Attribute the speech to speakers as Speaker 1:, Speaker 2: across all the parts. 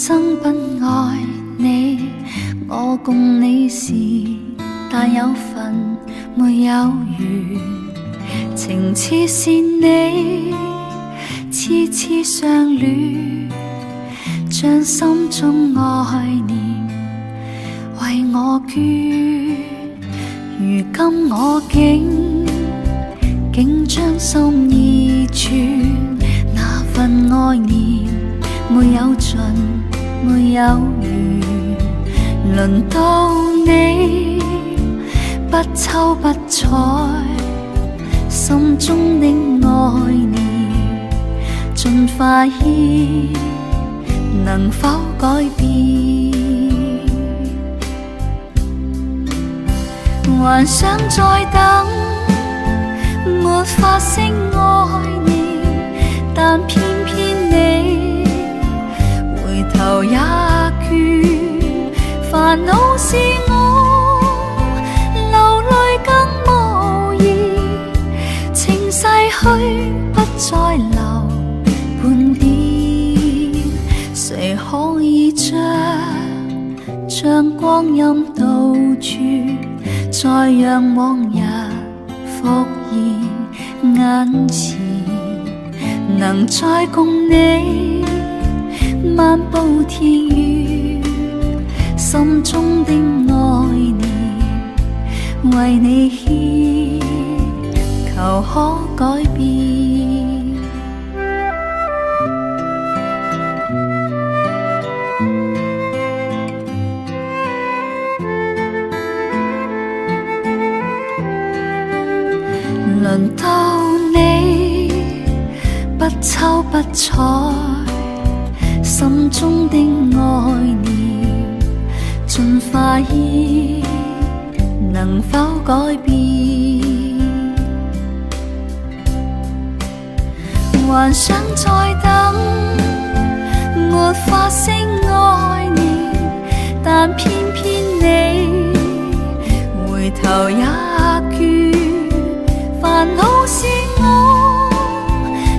Speaker 1: 生不愛你，我共你時但有份沒有緣，情似是你痴痴相戀，將心中愛念為我捐。如今我竟將心意傳，那份愛念沒有盡沒有緣，輪到你不瞅不睬，心中的愛念盡化煙，能否改變？還想再等，沒法聲愛念，但偏偏你回頭也倦，煩惱是我流淚更無言，情逝去不再留半點，誰可以將光陰倒轉，再讓往日復現眼前，能再共你漫步田園，心中的愛念為你獻，求可改變。輪到你不瞅不睬，心中的愛念盡化煙，能否改變？還想再等，沒法聲愛念，但偏偏你回頭也倦，煩惱是我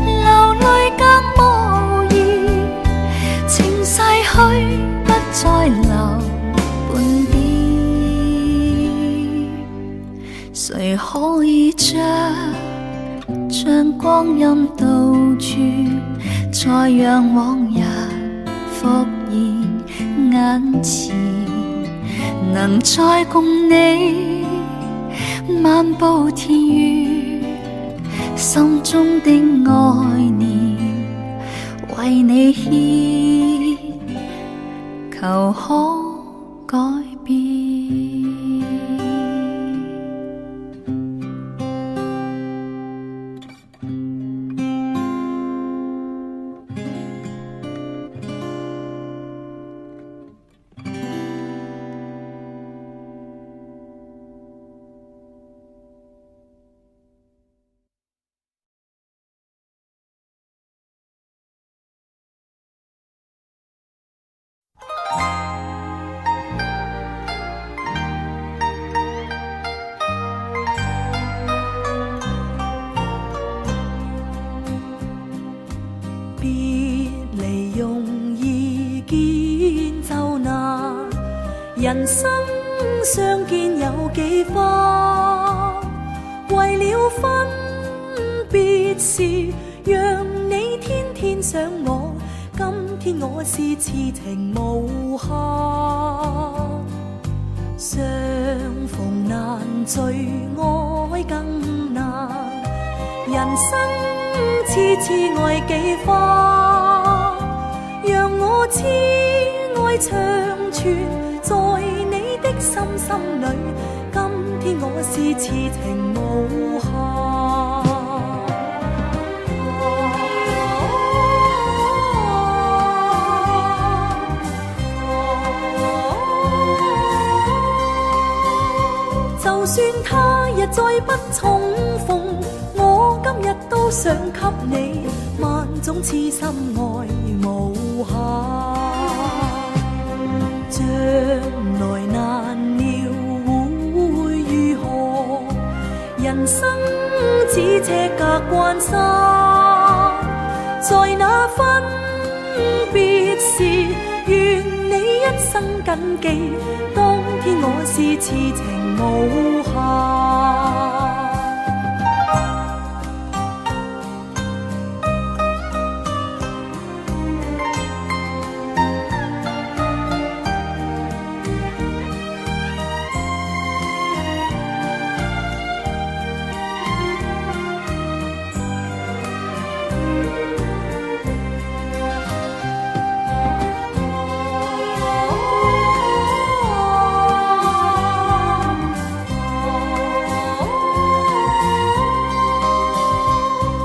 Speaker 1: 流淚更無言，情逝去不再留半點，誰可以將光陰倒轉，再讓往日復現眼前，能再共你漫步田園，心中的愛念為你獻，求可改變。
Speaker 2: 人生相見有幾番，為了分別時，讓你天天想我，今天我是痴情無限。相逢難聚，愛更難，人生痴痴愛幾番，讓我痴愛長存在你的心裏，今天我是痴情無限。就算他日再不重逢，我今日都想給你萬種痴心愛無限。將來難料會如何，人生只這隔關山，在那分別時，願你一生謹記，當天我是痴情無限。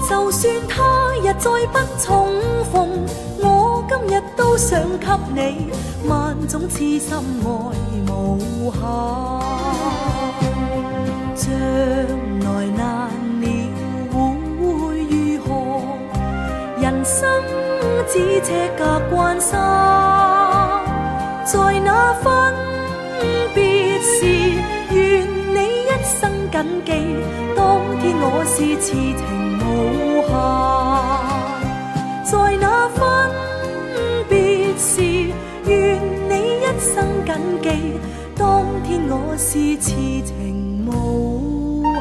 Speaker 2: 就算他日再不重逢，我今日都想給你萬種痴心愛無限。將來難料會如何？人生只車隔關山，在那分別時，願你一生謹記，當天我是痴情無限。在那分別時，願你一生謹記，當天我是痴情無限。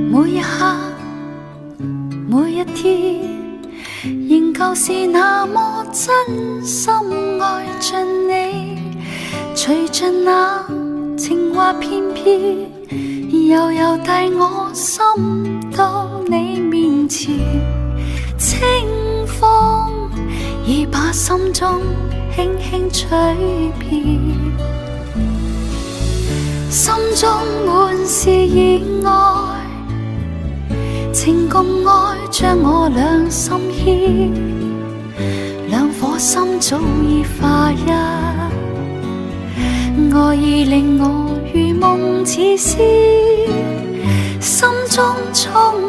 Speaker 1: 每一刻，每一天，仍舊是那麼真心愛着你，隨着那情話翩翩，悠悠帶我心到你面前，清風已把心中輕輕吹遍，心中滿是熱愛，情共愛將我倆心牽，兩顆心早已化一，愛意令我如夢似仙，心中充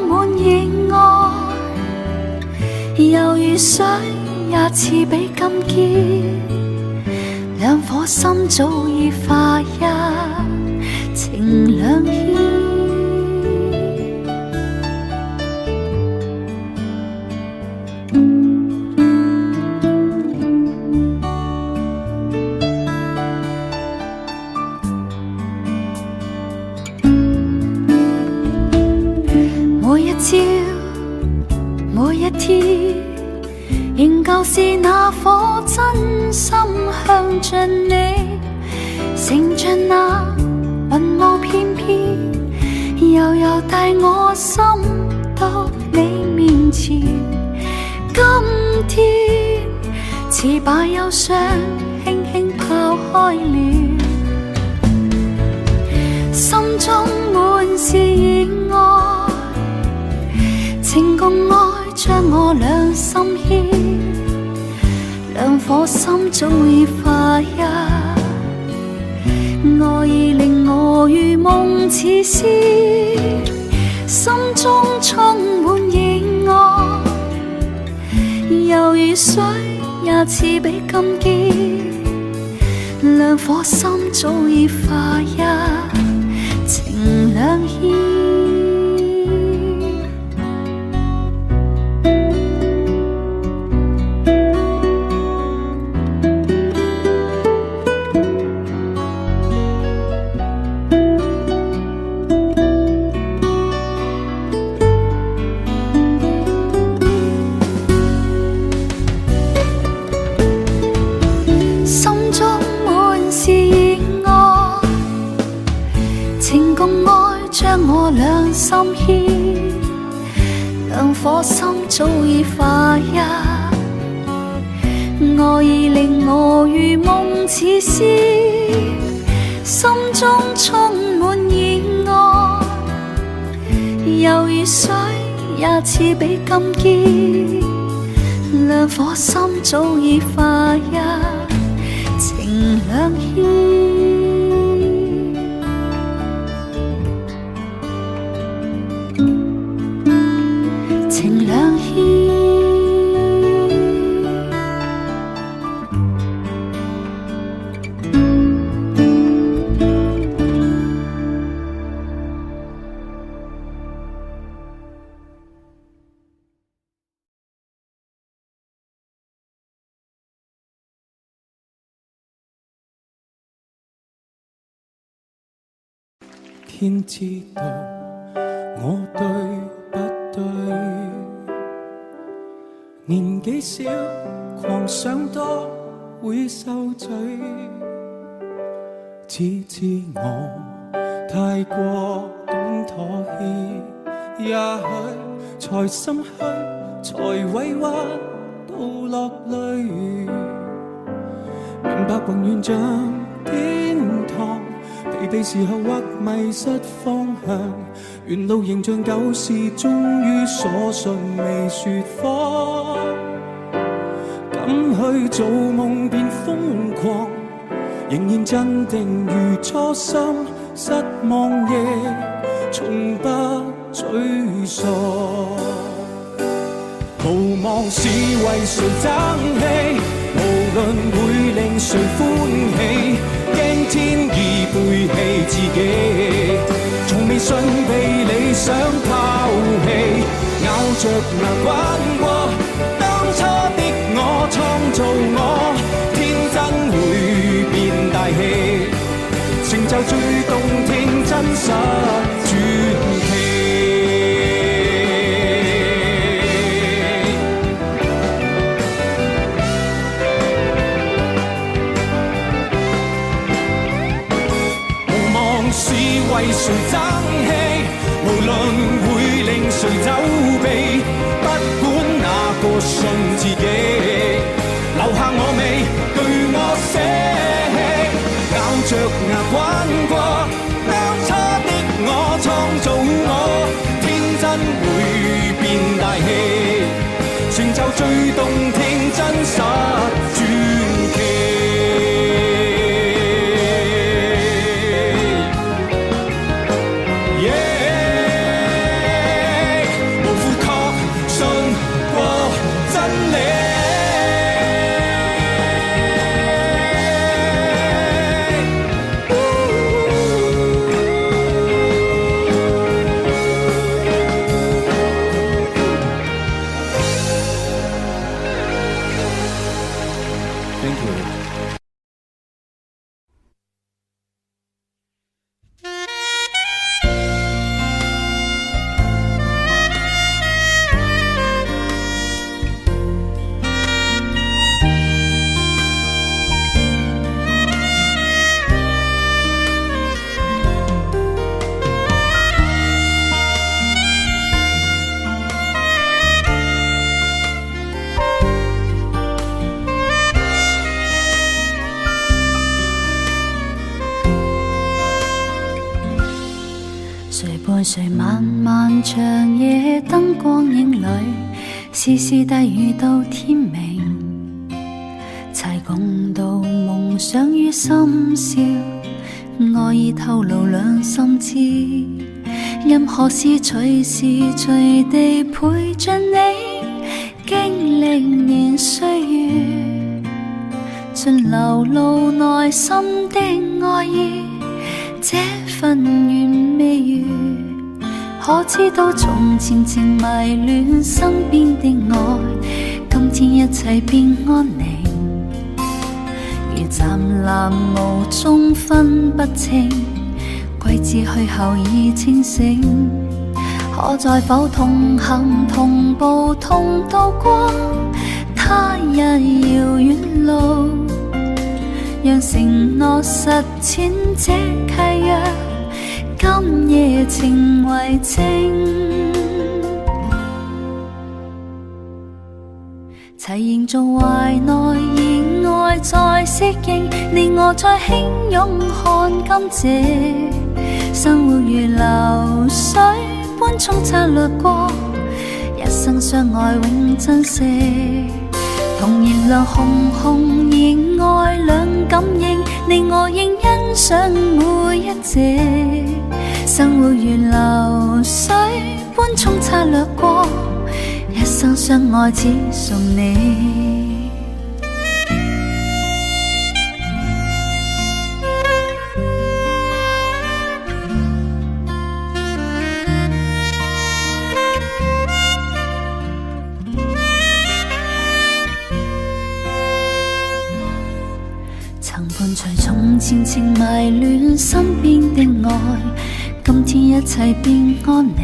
Speaker 1: 滿熱愛，猶如水也似比金堅，兩顆心早已化一，情兩牽。每一朝，每一天，仍舊是那顆真心向着你，乘着那雲霧翩翩，悠悠帶我心到你面前。今天似把憂傷輕輕拋開了，心中滿是熱愛，情共愛將我倆心牽，兩顆心早已化一，愛意令我如夢似仙，心中充滿熱愛，猶如水也似比金堅，兩顆心早已化一，情兩牽。我倆心牽，兩顆心早已化一，愛意令我如夢似仙，心中充滿熱愛，猶如水，也似比金堅。兩顆心早已化一情兩牽。情兩牽。
Speaker 3: 天知道我對不對，年紀小狂想多會受罪，只知我太過懂妥協，也許才心虛，才委屈到落淚，明白宏願像天堂，疲憊時候或迷失方向，沿路仍像舊時，終於鎖信未說謊，敢去做夢便瘋狂，仍然鎮定如初心，失望亦從不沮喪，無望是為誰爭氣，無論會令誰歡喜，驚天已背棄自己，從未信被理想拋棄，咬着牙關過當初的我，創造我，天真會變大氣，成就最動聽真實傳奇。為誰爭氣，無論會令誰走避，不管哪個信自己，留下我未對我捨棄，咬着牙關過當初的我，創造我，天真會變大氣，成就最動聽真實傳奇。
Speaker 1: 誰漫漫長夜燈光影裏，絲絲低語到天明，齊共度夢想於深宵，愛意透露兩心知，任何事隨時隨地陪着你，經歷年歲月，盡流露內心的愛意，這份緣未完，可知道從前情迷戀身邊的愛，今天一切變安寧，如湛藍霧中分不清，季節去後已清醒，可在否同行同步同渡過他日遙遠路，讓承諾實踐這契約，今夜情為證，齊營造懷內意外再適應，你我再輕擁看甘蔗，生活如流水般般冲擦掠过，一生相爱永珍惜。同燃亮熊熊热爱两感应，你我应欣赏每一隻。生活如流水般冲擦掠過，一生相愛只送你。曾伴隨從前情迷戀身邊的愛，今天一切變安寧，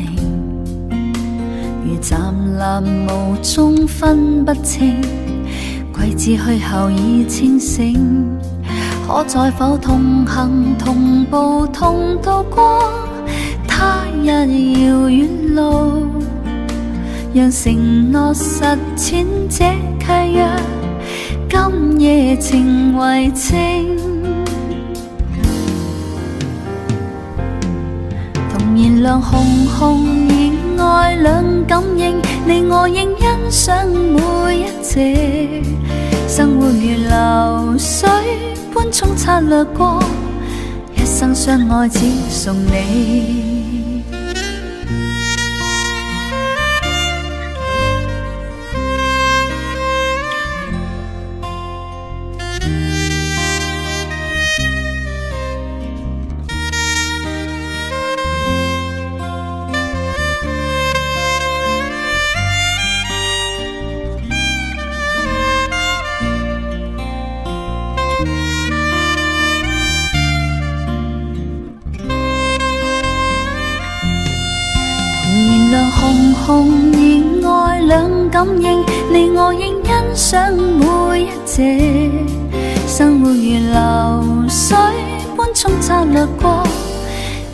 Speaker 1: 如湛藍霧中分不清，季節去後已清醒。可再否同行同步同渡過他日遙遠路，讓承諾實踐這契約，今夜情為證。同燃亮熊熊熱愛兩感應，你我應欣賞每一隻。生活如流水般沖擦掠過，一生相愛只送你。熊熊熱愛兩感應，你我應欣賞每一隻。生活如流水般沖擦掠過，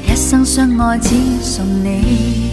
Speaker 1: 一生相愛只送你。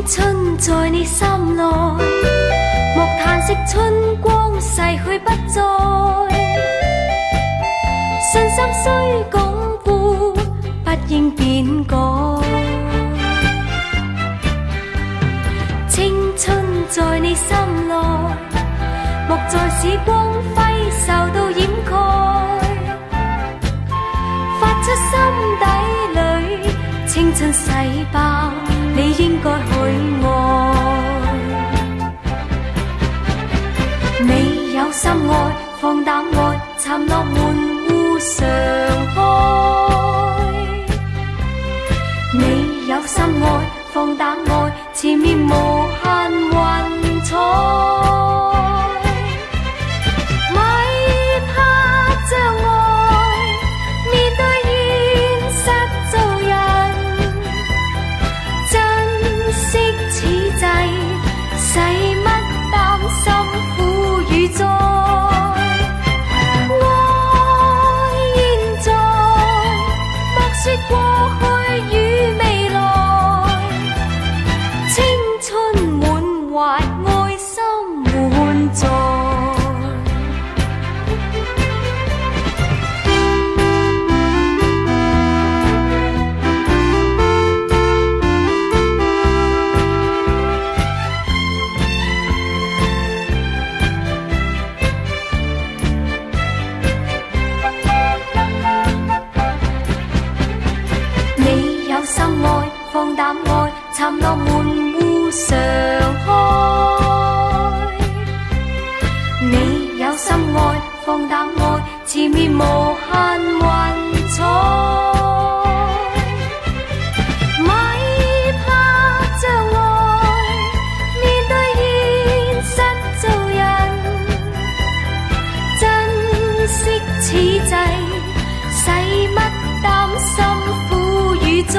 Speaker 4: 春在你心內，莫嘆惜春光逝去不再。信心須鞏固，不應變改。青春在你心內，莫再使光輝受到掩蓋。發出心底裏，青春洗白。你應該去愛，你有心愛，放膽愛，沉落門戶常開。你有心愛，放膽愛，前面無限雲彩。咪怕將愛面對現實做人。使乜擔心苦與災？愛現在，莫說過去與未來。青春滿懷，愛心滿載。放膽愛，沉落門戶常開。你有心愛，放膽愛，前面無限雲彩。咪怕將愛面對現實做人，珍惜此際，使乜擔心苦與災？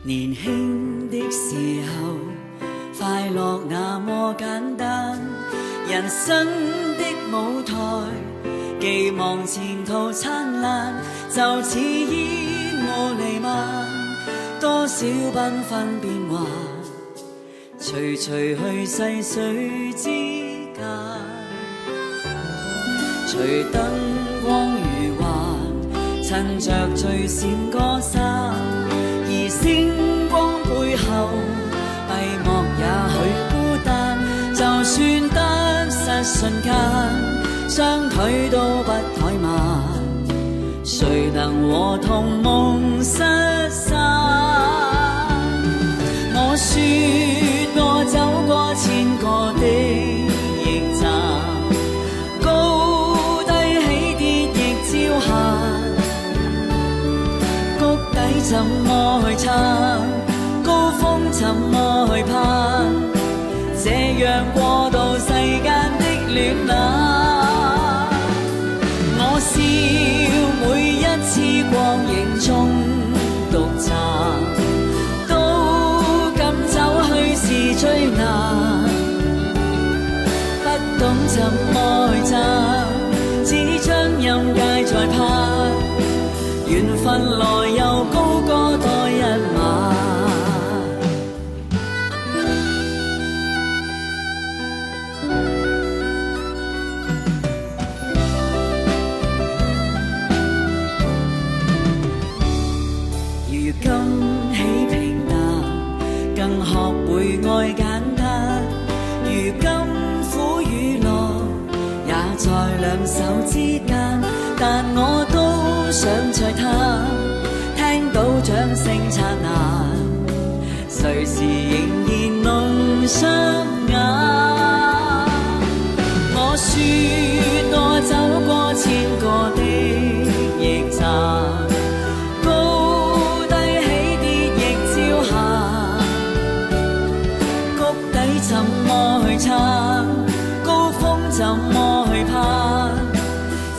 Speaker 5: 年輕的時候，快樂那麼簡單，人生的舞台，寄望前途燦爛，就似煙霧彌漫，多少繽紛變幻，隨隨去逝水之間，隨燈光如幻，趁着最閃歌聲，而星光背後閉幕也許孤單，就算得失瞬間，雙腿都不怠慢，誰能和同夢失散？我說我走過千個的驛站，高低起跌亦照行，谷底怎麼去撐，高峰怎麼去攀，這樣過渡世間的戀冷。我笑每一次光影中獨站，都敢走去是最難，不懂怎麼去爭，只將任屆在盼，緣分來又高歌多一晚。如今起平淡，更學會愛簡單，如今苦與樂也在兩手之間，但我都想再探，聽到掌聲燦爛，誰時仍然弄雙眼。我說我走過千個的驛站，高低起跌亦照行，谷底怎麼去撐，高峰怎麼去攀，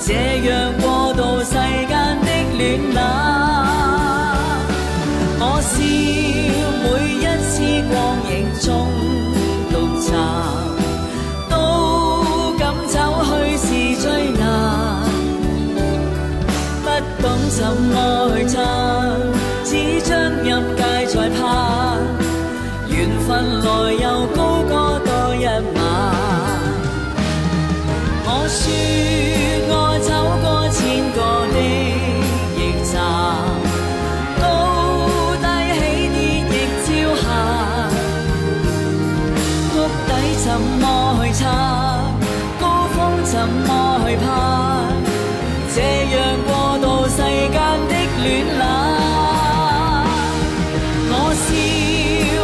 Speaker 5: 這樣過渡世間的戀冷。我笑每一次光影中獨站，都敢走去是最難，不懂怎麼去撐，只將任屆在盼，緣分來又高歌多一晚。我說我走過千個的驛站，高低起跌亦照行，谷底怎麼去撐，高峰怎麼去攀，這樣過渡世間的戀冷。我笑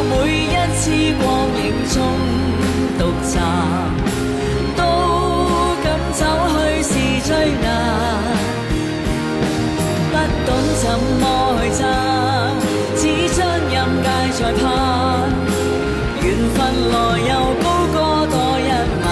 Speaker 5: 每一次光影中獨站，都敢走去是最難，不懂怎麼去爭，只將任屆在盼，緣分來又高歌多一晚。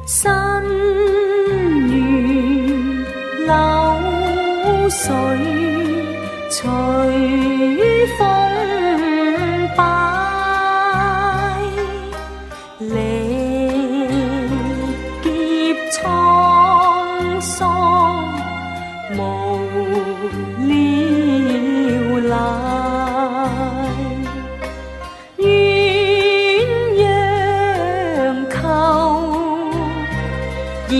Speaker 2: 新如流水隨風擺，歷劫滄桑無聊賴，鴛鴦扣易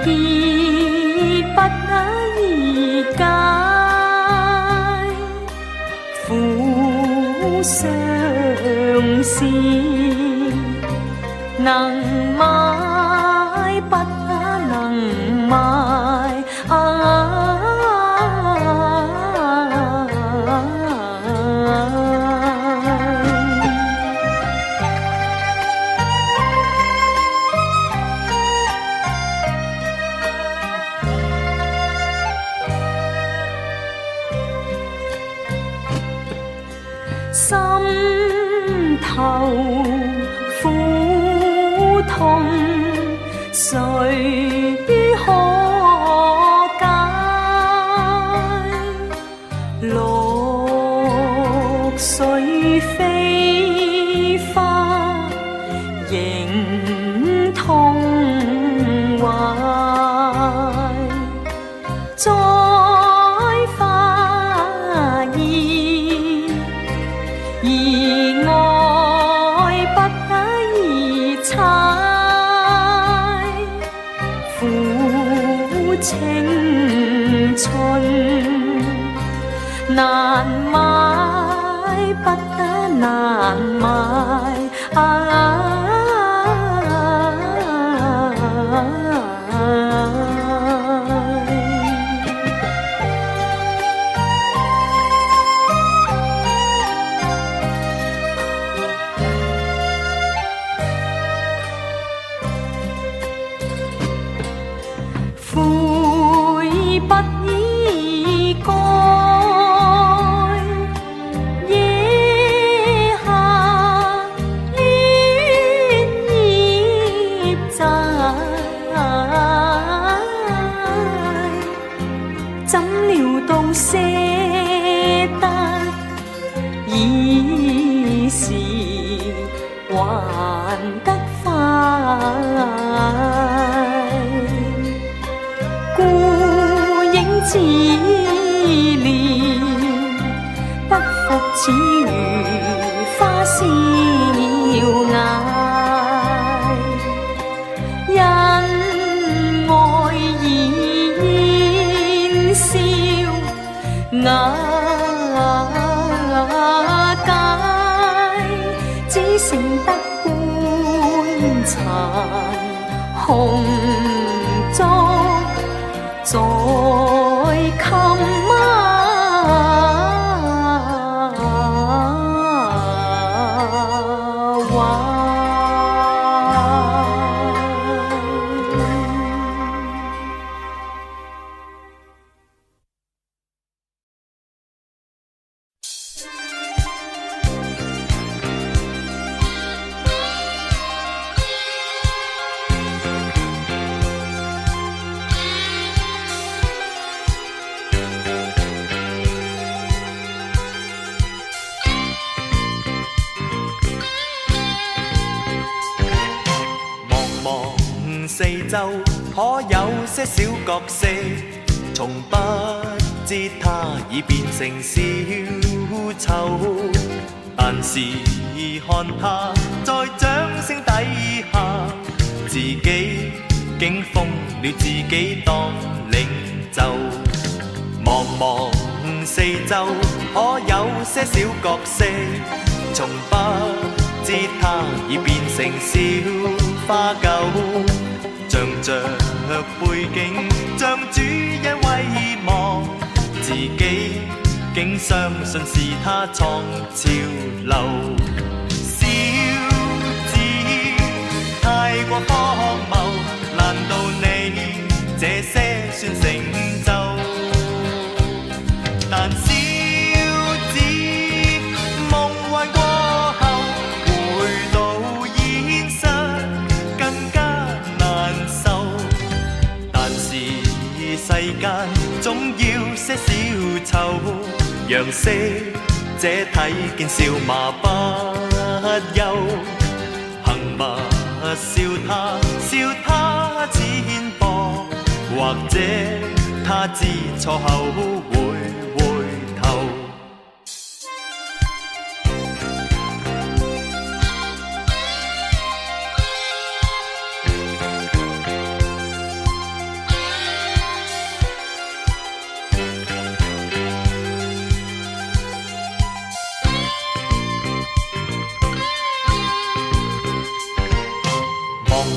Speaker 2: 結不易解，苦相思能買不能買，心頭苦痛，誰於可解？綠水飛花仍痛懷，栽花意，而愛不易猜，苦青春難買，不得難買悔不已該，野下戀葉債，怎料到捨得已是還得快。孤影自憐，不復似如花逍遙，因愛而燃燒瓦解，只剩得棺殘紅燭在襟懷。
Speaker 6: 四周可有些小角色，從不知它已變成小丑，但是看他在掌聲底下，自己竟封了自己當領袖。茫茫四周可有些小角色，從不知他已變成小花狗，仗着背景，像主人遺忘，自己竟相信是他創潮流。小子太過荒謬，難道你這些算成就？但小子夢幻過後，回到現實更加難受。但是世間總要些小丑，讓識者睇見笑罵不休。行吧，笑他淺薄，或者他知錯後會回頭。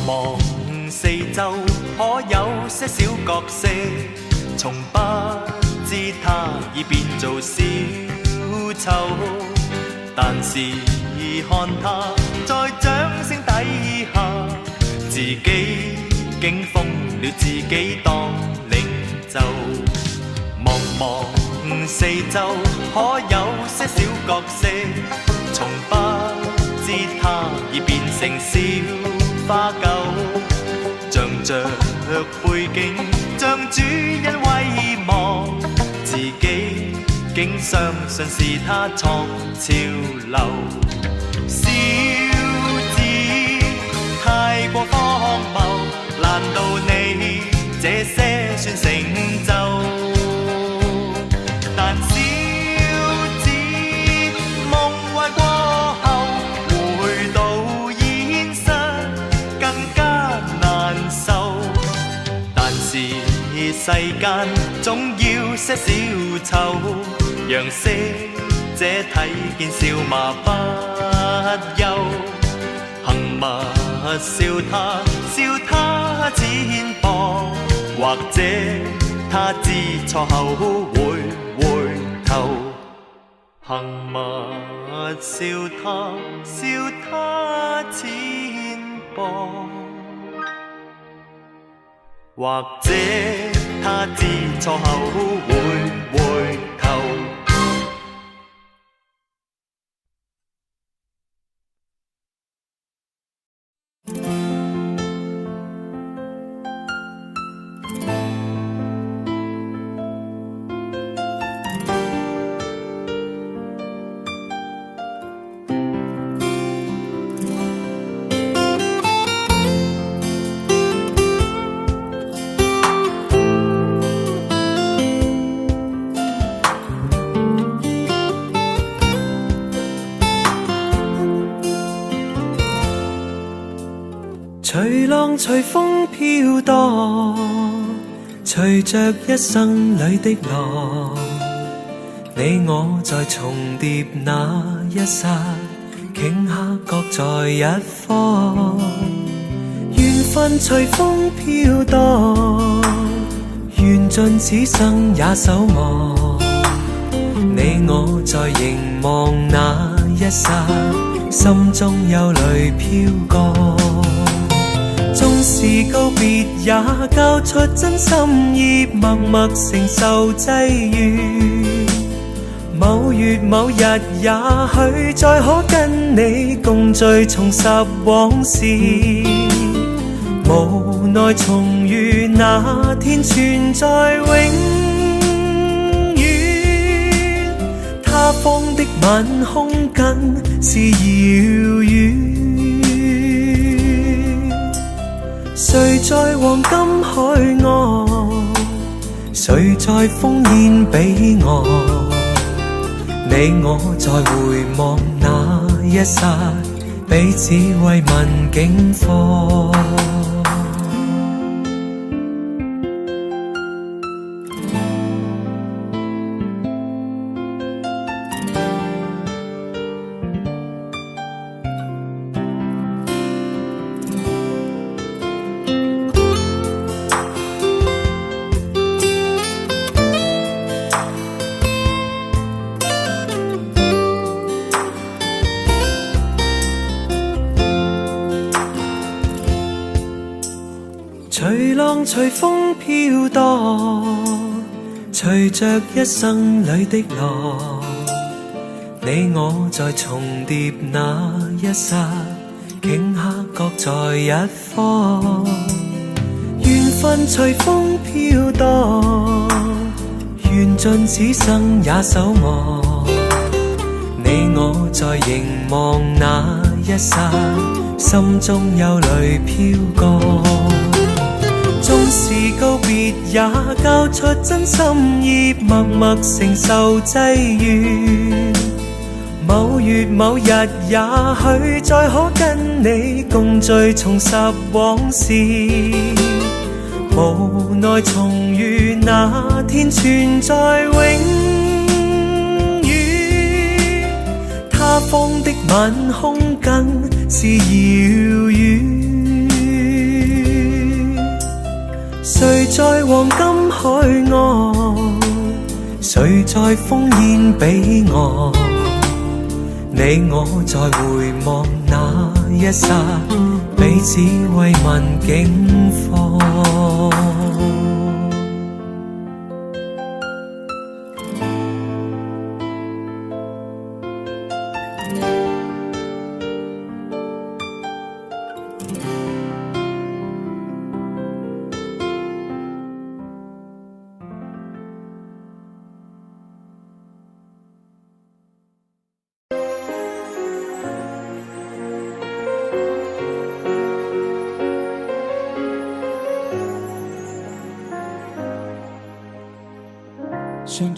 Speaker 6: 茫四周可有些小角色，從不知他已變做小丑，但是看他在掌聲底下，自己竟封了自己當領袖。茫茫四周，可有些小角色，從不知它已變成小花狗，仗着背景，將主人遺忘，自己竟相信是他創潮流。小子太過荒謬，難道你這些算成就？但小子夢壞過後，回到現實更加難受。但是世間總要些小丑，讓識者睇見笑罵不休。行默笑他，笑他淺薄，或者他知錯後會回頭。行默笑他，笑他淺薄，或者他知錯後會回頭。
Speaker 7: 隨浪隨風飄蕩，隨着一生裏的浪，你我在重疊那一剎，頃刻各在一方。緣分隨風飄蕩，緣盡此生也守望。你我在凝望那一剎，心中憂慮飄過。縱是告別也交出真心意，默默承受際遇。某月某日也許再可跟你共聚重拾往事，無奈重遇那天存在永遠。他方的晚空更是遙遠，誰在黃金海岸，誰在烽煙彼岸？你我在回望那一剎，彼此慰問境況。隨浪隨風飄蕩，隨着一生裏的浪，你我在重疊那一剎，頃刻各在一方。緣分隨風飄蕩，緣盡此生也守望。你我在凝望那一剎，心中憂慮飄過。縱是告別也交出真心意，默默承受際遇。某月某日也許再可跟你共聚重拾往事，無奈重遇那天存在永遠。他方的晚空更是遙遠，誰在黃金海岸，誰在烽煙彼岸？你我在回望那一剎，彼此慰問境況。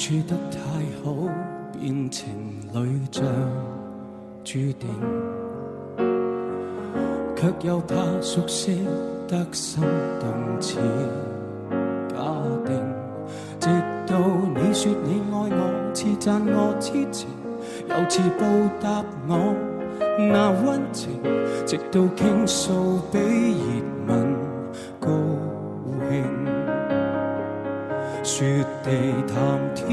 Speaker 3: 處得太好，變情侶像注定，卻又怕熟悉得心動似假定。直到你說你愛我，似讚我痴情，又似報答我那溫情，直到傾訴比熱吻高興。雪地談天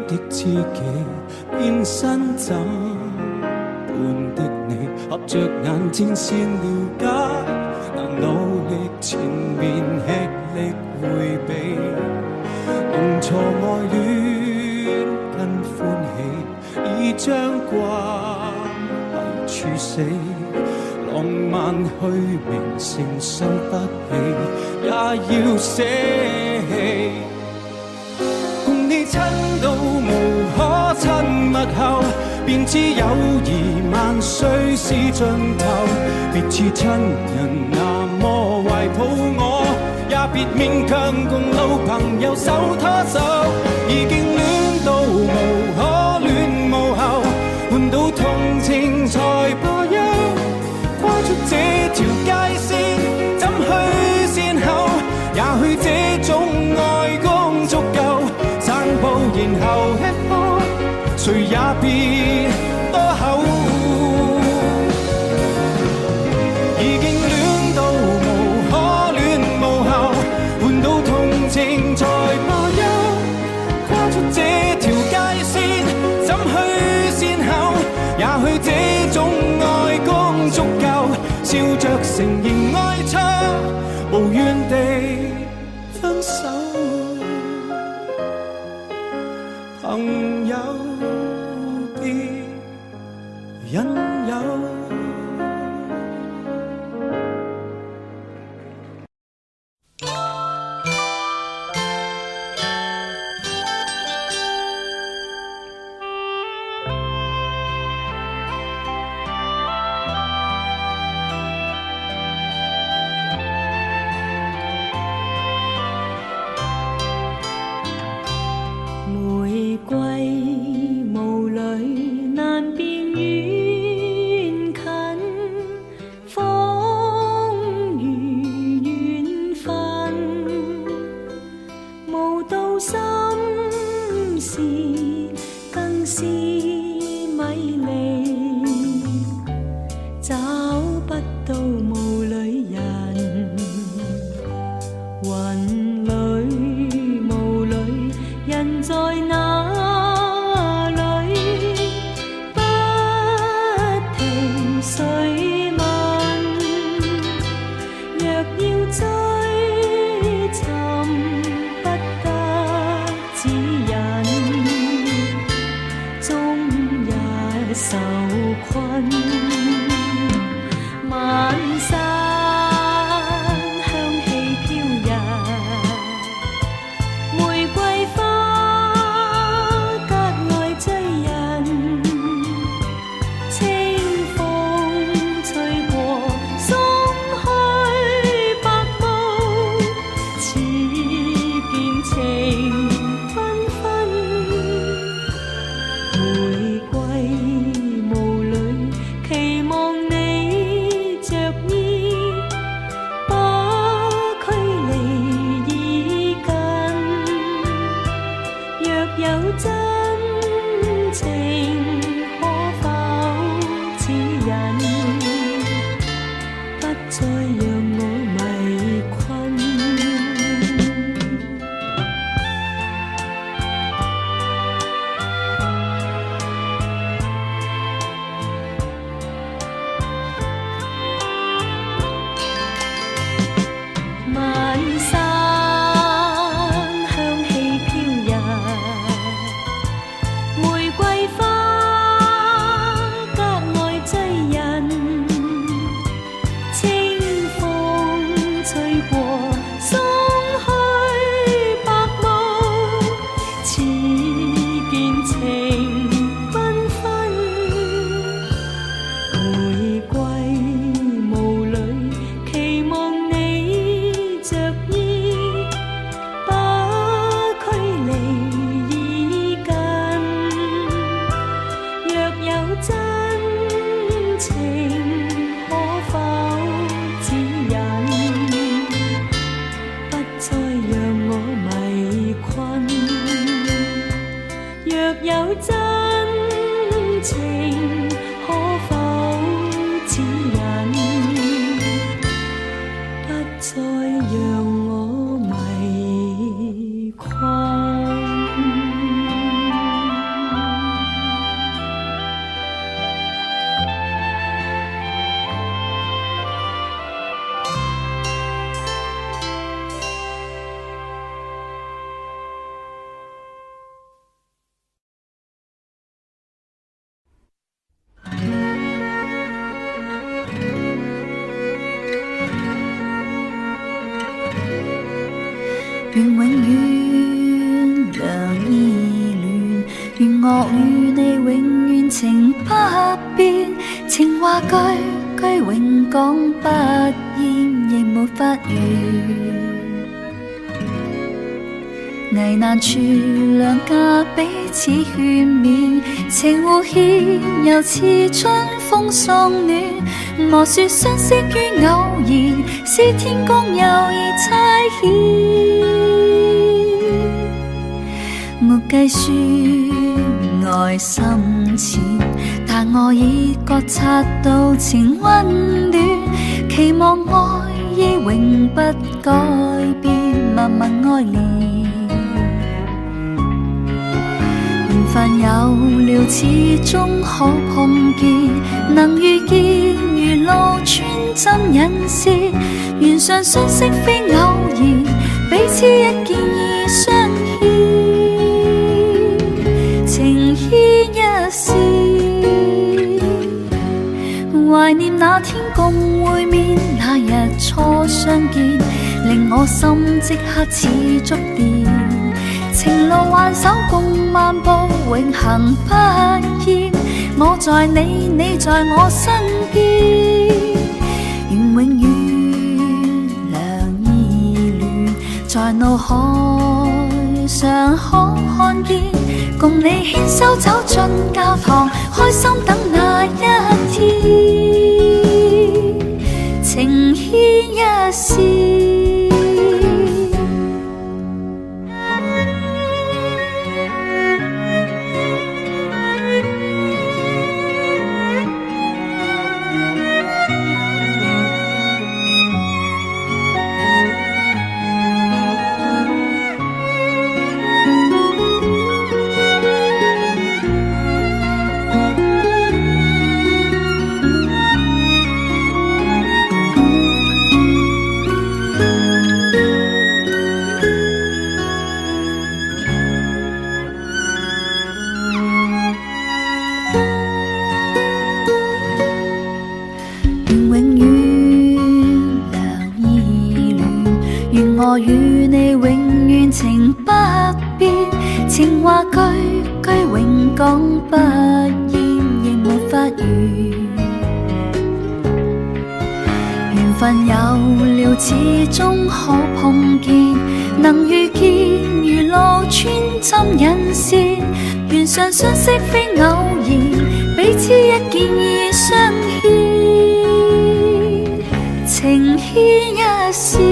Speaker 3: 的知己，變身怎般的你，合着眼睛先了解，但努力前面吃力迴避，弄錯愛戀跟歡喜，已將關係處死。浪漫虛名承受不起，也要捨棄。共你親到無可親密後，便知友誼萬歲是盡頭。別似親人那麼懷抱我，也別勉強共老朋友手拖手。已經戀到無可戀無後，換到同情才罷休。跨出這條界線，怎去善後？也許這種愛共足夠，散步然後吃喝，誰也別多口。已經戀到無可戀無後，換到同情才罷休。跨出這條界線，怎去善後？也許這種愛共足夠，笑着承認愛錯，無怨地分手。朋友別引誘。
Speaker 2: 玫瑰霧裏難辨遠近，仿如緣分，無道心事更是迷離，找不到霧裏人，雲裏霧裏人在哪裏？不停睡問，若要追尋，不得指引，終日受困。晚山香氣飄逸，玫瑰花格外醉人，清風吹過鬆開白霧，似見情繽紛。玫瑰霧裏期望你着衣，把距離已近。若有真情，可否指引？不再讓我迷困。晚山香氣飄逸，玫瑰花格外醉人，清風吹過鬆開白霧，似見情繽紛。玫瑰霧裏期望你着衣，把距離若有真情，可否指引？不再讓我迷困。
Speaker 1: 願永遠良意戀，願我與你永遠情不變，情話句句永講不厭，亦沒法完。危難處兩家彼此勸勉，情互獻又似春風送暖。莫說相識於偶然，是天公有意差遣。沒計算愛深淺，但我已覺察到情溫暖，期望愛意永不改變，默默愛戀。緣分有了，始終可碰見，能遇見如路穿針引線，緣上相識非偶然，彼此一見已相牽。情牽一線，懷念那天共會面，那日初相見，令我心即刻似觸電。情路挽手共漫步，永恆不厭。我在你，你在我身邊，願永遠良意戀，在腦海上可看見。共你牽手走進教堂，開心等那一天，情牽一線。我與你永遠情不變，情話句句永講不厭，亦沒法完。緣分有了，始終可碰見，能遇見如路穿針引線，緣上相識非偶然，彼此一見已相牽，情牽一線。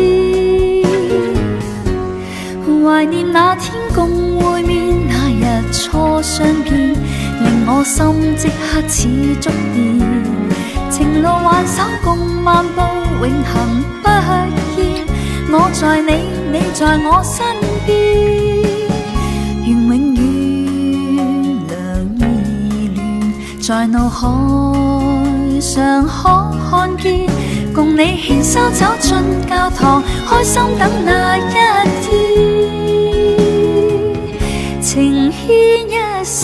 Speaker 1: 懷念那天共會面，那日初相見，令我心即刻似觸電。情路挽手共漫步，永恆不厭。我在你，你在我身邊，願永遠良意戀，在腦海上可看見。共你牽手走進教堂，開心等那一天，情牽一線。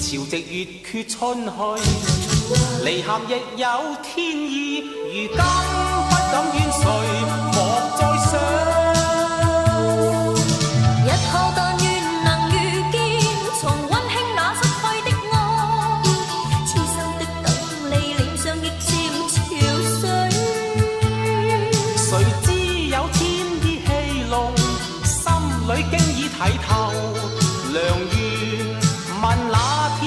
Speaker 3: 潮汐月缺春去，離合亦有天意，如今不敢怨誰，莫再想。
Speaker 4: 日後但願能遇見，重溫馨那失去的愛，痴心的等你，臉上亦漸潮水。
Speaker 3: 誰知有天意戲弄，心裏經已睇透，良緣問那天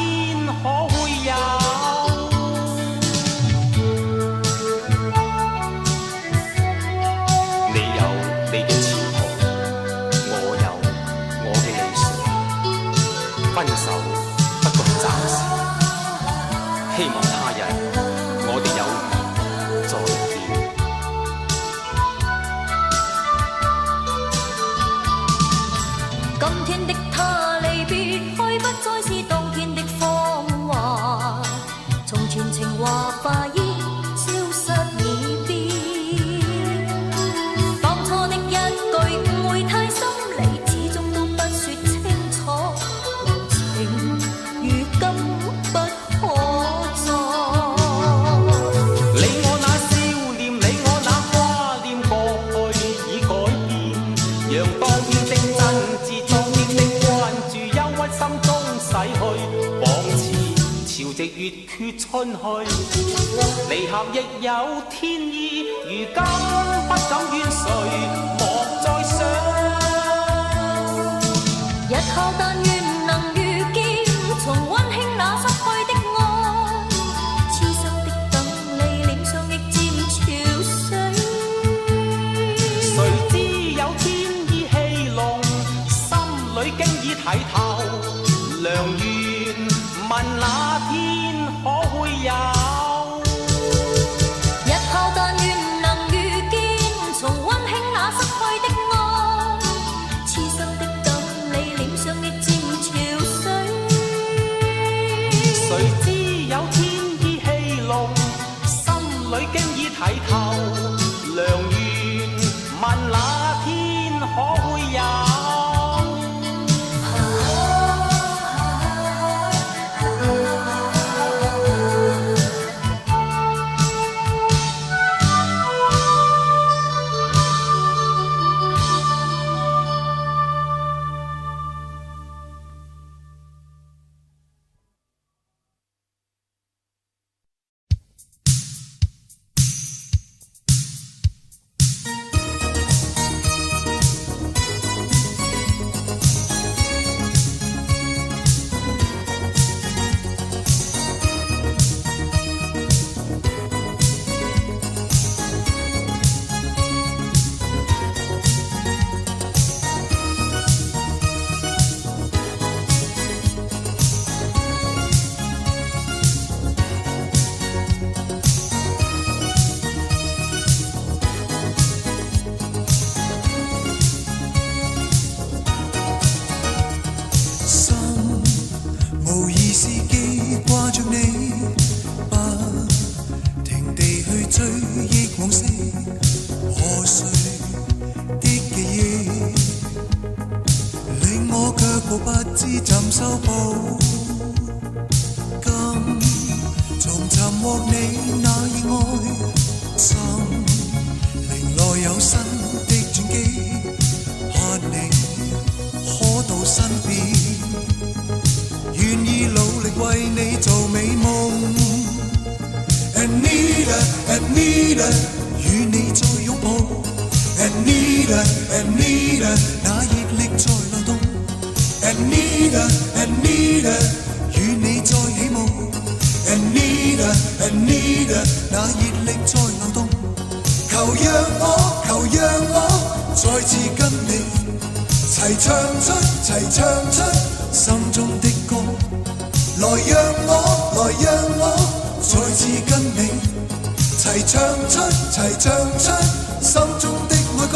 Speaker 3: 可會有？你有你嘅前途，我有我嘅理想。分手不過係暫時，希望他日我哋有緣再見。
Speaker 4: 今天的他離別去，不再是當天的芳華，從前情話化煙消失已變。當初的一句誤會太深，你始終都不說清楚，無情如今不可再。
Speaker 3: 你我那笑臉，你我那掛念，過去已改變，讓當天的真摯，當天的關注，憂鬱心中逝去，往事潮汐月缺春去，離合亦有天意，如今不敢怨誰，莫再想。
Speaker 4: 日後但願能遇見，重溫馨那失去的愛，痴心的等你，臉上亦漸潮水。
Speaker 3: 誰知有天意戲弄，心裏經已睇透，良緣問那天可會有？
Speaker 4: 日後但願能遇見，重溫馨那失去的愛，痴心的等你，臉上亦漸潮水。
Speaker 3: 誰知有天意戲弄，心裏經已睇透，良緣問那天可會有？
Speaker 8: 無意是記掛着你，不停地去追憶往昔，破碎的記憶，令我卻步不知怎修補。今重尋獲你那意愛，心靈內有新的轉機，盼你可到身邊。願意努力為你做美夢 Anita Anita 與你再擁抱 Anita Anita 那熱力在流動 Anita Anita 與你再起舞 Anita Anita 那熱力在流動，求讓我再次跟你齊唱出心中的歌，來讓我再次跟你齊唱出心中的愛歌。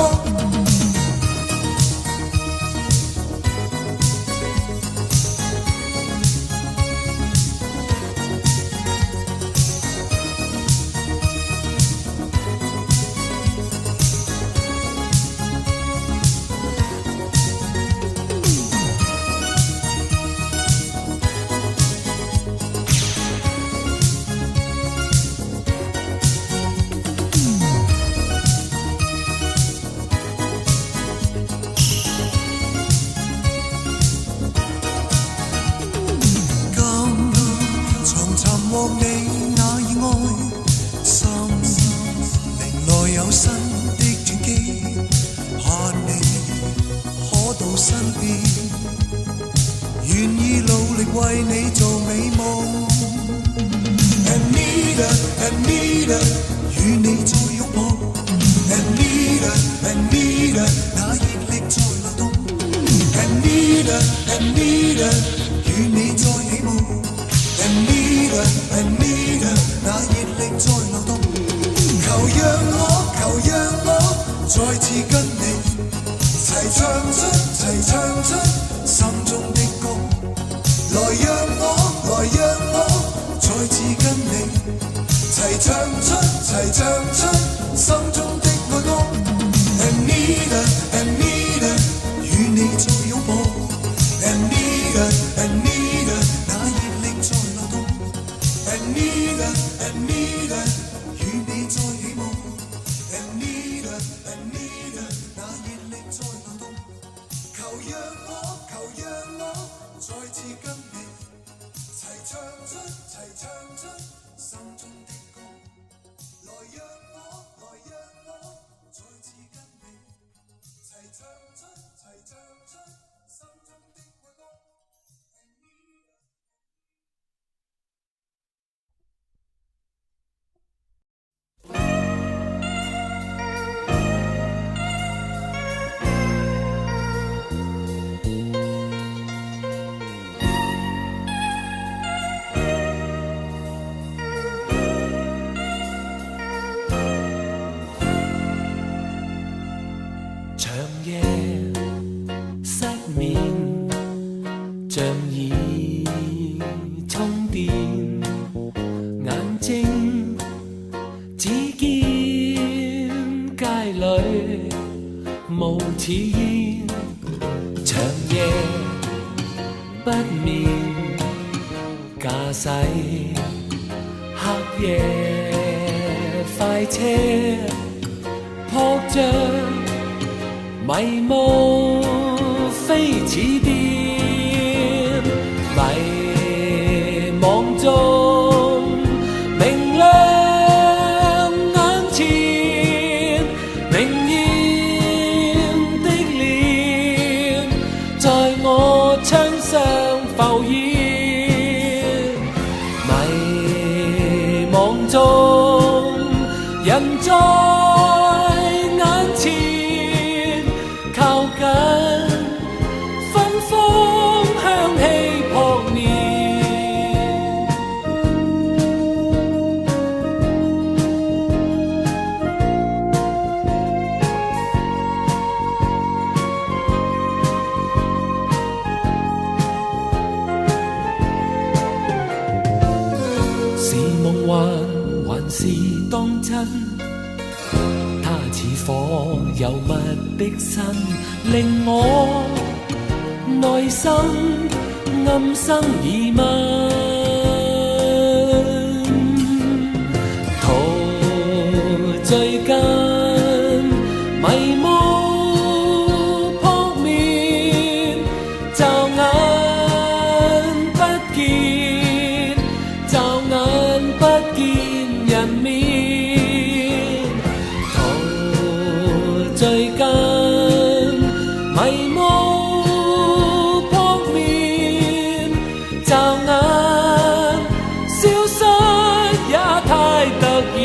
Speaker 8: 你那意外，心靈內有新的轉機，盼你可到身邊，願意努力為你做美夢。Anita Anita 與你再擁抱 ，Anita Anita 那熱力在流動 ，Anita Anita 與你再起舞 ，Anita Anita 那熱力在流動，求讓我再次跟你齊唱出心中的歌，來讓我再次跟你齊唱出心中的愛歌。Anita Anita 與你再擁抱 ，Anita Anita 那熱力在流動 ，Anita Anita 與你再起舞 ，Anita Anita 那熱力在流動，求讓我再次跟你齊唱出心中的歌，來讓我再次跟你齊唱出心中的愛歌。
Speaker 7: 長夜失眠，像已充電，眼睛只見街裏無似煙，長夜不眠，駕駛黑夜快車撲着迷霧飛似電，迷惘中明亮眼前，明豔的臉在我窗上浮現，迷惘中人在眼前靠近，芬芳香氣撲面。是夢還是當真？它似火油密的身，令我內心暗生疑問。陶醉間迷霧撲面，驟眼不見，驟眼不見人面。最近迷霧撲面，驟眼消失也太突然。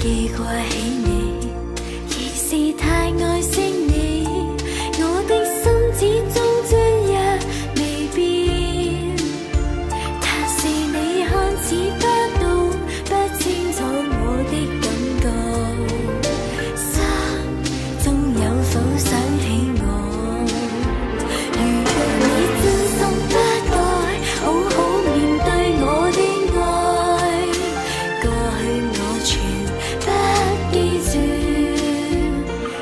Speaker 1: 記掛起你，亦是太愛惜你，我的心始終將也未變。但是你看似不懂，不清楚我的感覺，心中有否想起我？如若你真心不改，好好面對我的愛，過去我全不記住，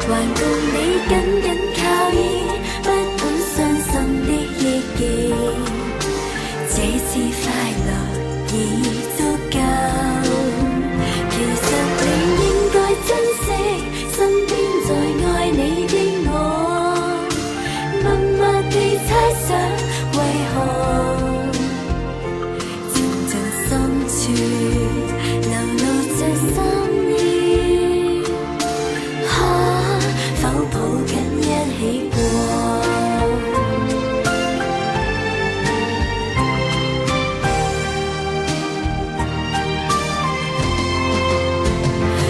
Speaker 1: 還共你緊緊靠依，不管傷心的憶記，這次快樂已足夠。其實你應該珍惜身邊在愛你的我，默默地猜想為何靜靜深處流露着心意，可否抱緊一起過？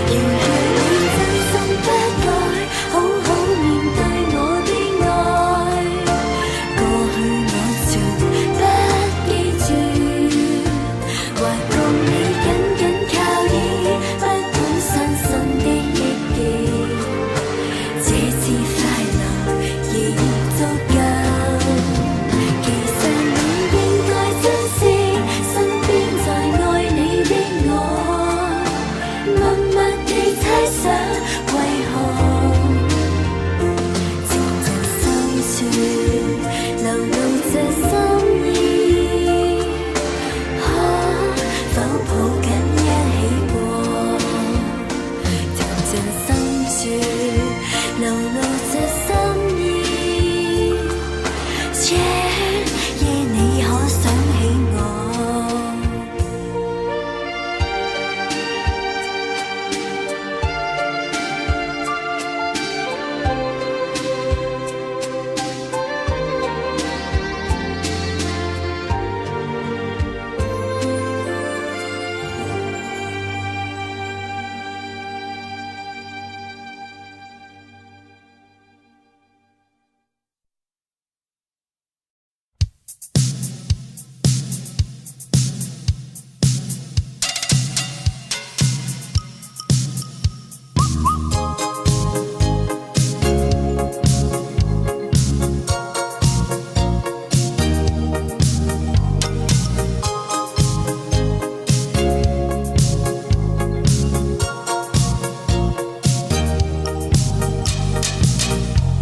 Speaker 1: 如若你真心不改，好好面對我的愛，過去我全不記住，還共你緊緊靠依，不管傷心的憶記，這次快樂已足夠。其實你應該珍惜身邊在愛你的我，默默地猜想為何靜靜深處流露着心意，可否抱緊一起過？靜靜深處流露着心意，這夜你可想起我？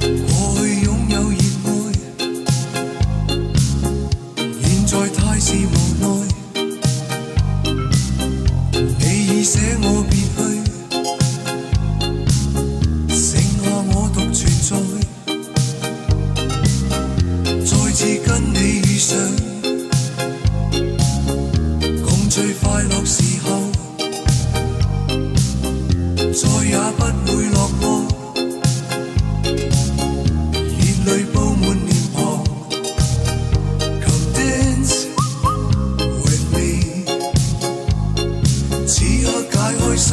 Speaker 8: 過去擁有熱愛，現在太是無奈。你已捨我別去，剩下我獨存在。再次跟你遇上，共聚快樂時候，再也不會落寞。眼淚布滿臉龐 Come dance with me， 此刻解開心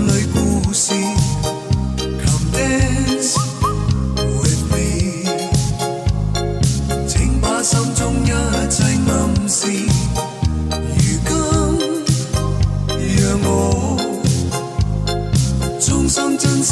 Speaker 8: 裏故事 Come dance with me， 請把心中一切暗示，如今讓我衷心珍惜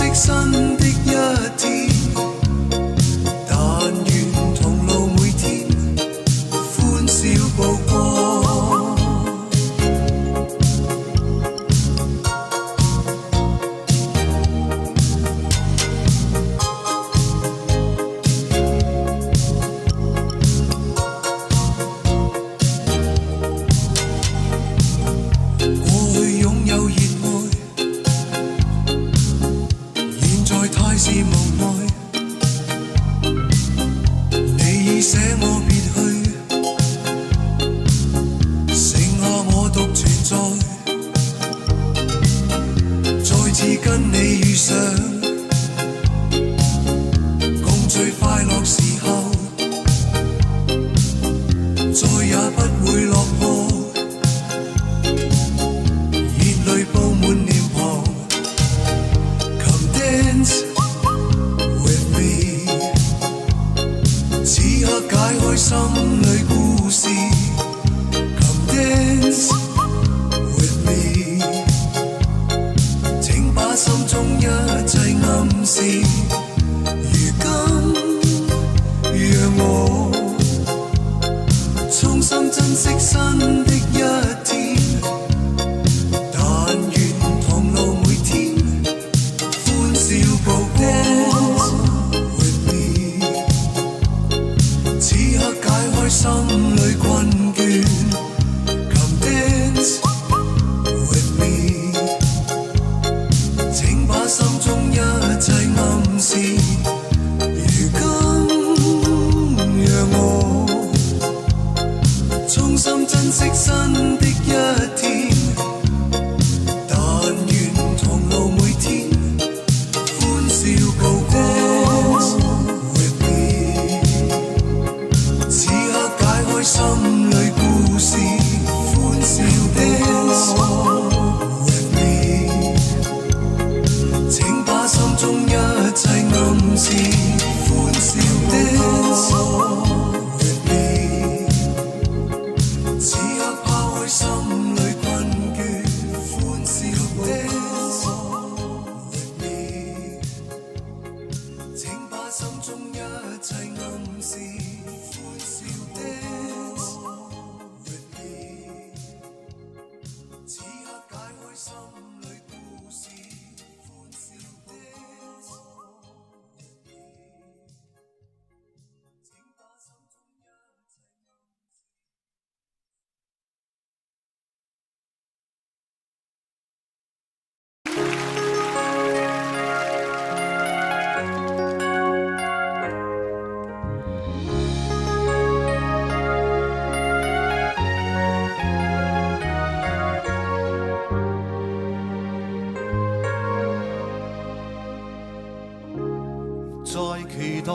Speaker 3: 待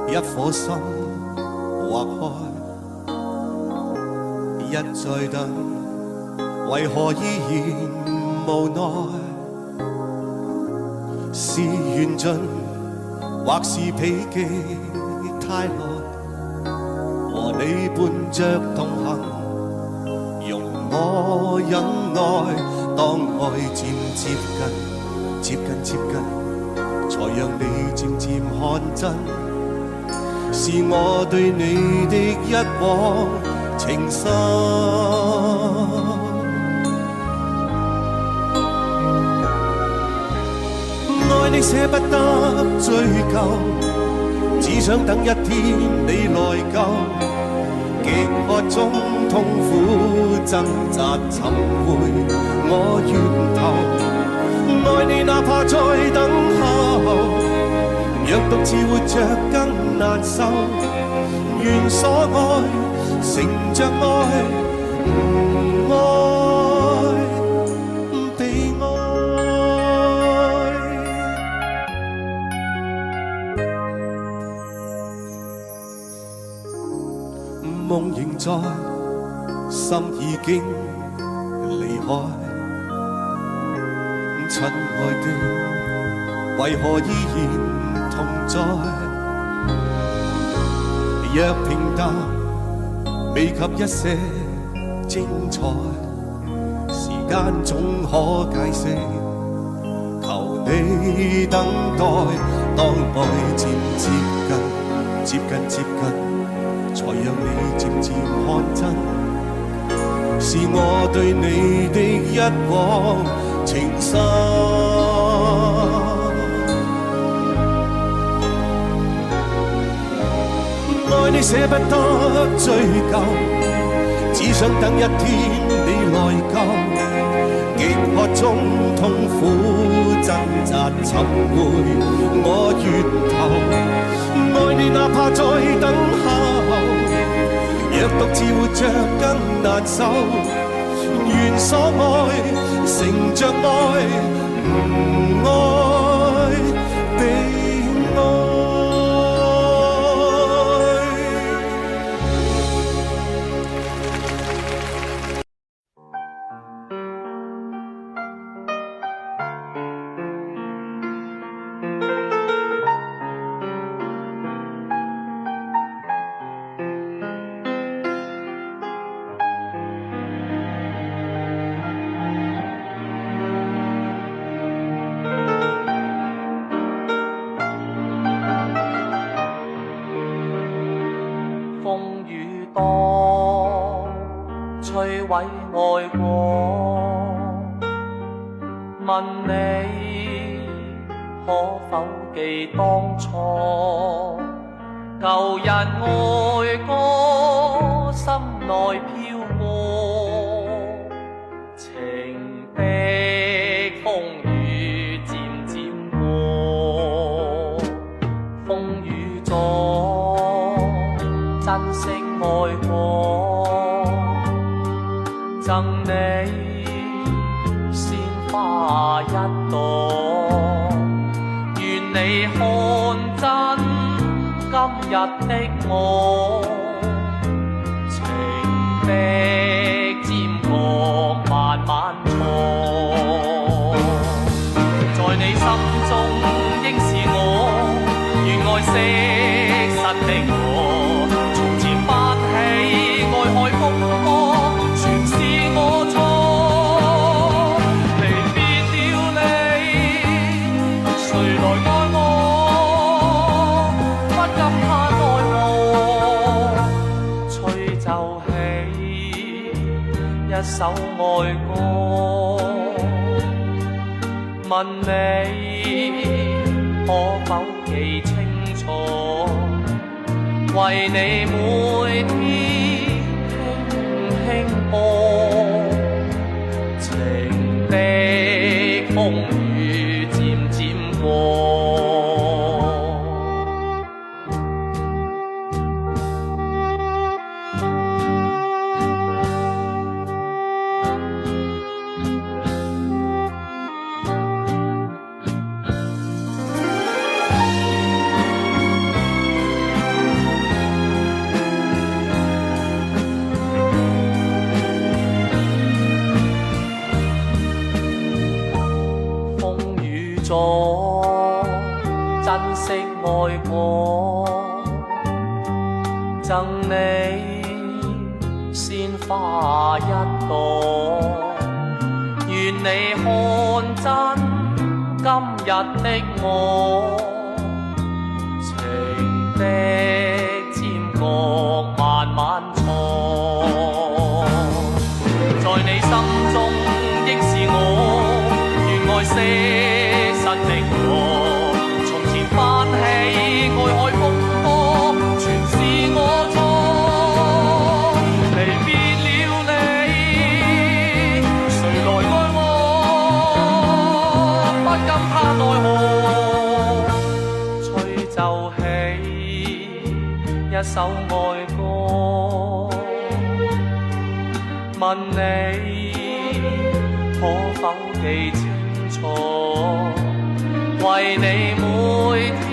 Speaker 3: 一顆心劃開，一再等，為何依然無奈？是緣盡，或是彼記太耐，和你伴着同行，容我忍耐，當愛漸接近，接近接近，才讓你漸漸看真，是我對你的一往情深。愛你捨不得追究，只想等一天你來救，極渴中痛苦掙扎尋回我源頭。愛你哪怕再等候，若獨自活着更難受，願所愛乘着愛，唔愛被愛。夢仍在，心已經離開。親愛的，為何依然同在？若平淡，未及一些精彩，時間總可解釋。求你等待，當愛漸接近，接近接近，才讓你漸漸看真，是我對你的一往情深。愛你捨不得追究，只想等一天你來救，極渴中痛苦掙扎尋回我源頭。愛你哪怕再等候，若獨自活着更難受，願所愛乘着愛，唔愛被愛。
Speaker 9: 摧毀愛過，問你可否記當初舊日愛歌心內飄過，情的風雨漸漸過，風雨中珍惜愛過，贈你鮮花一朵，願你看真今日的我，情的尖角慢慢錯，在你心中應是我，願愛惜實的我，從前發起愛海風波。我錯，離別了你，誰來愛我？不禁盼奈何，吹奏起一首愛歌，問你可否記清楚，為你每天輕輕播。情的風雨漸漸過。咗珍惜愛過，贈你鮮花一朵，願你看真今日的我，情的尖角慢慢錯，在你心中亦是我，願愛些失的我，從前泛起愛海風波，全是我錯，離別了你，誰來愛我，不甘他奈何，吹奏起一首愛歌，問你可否記清楚，為你每天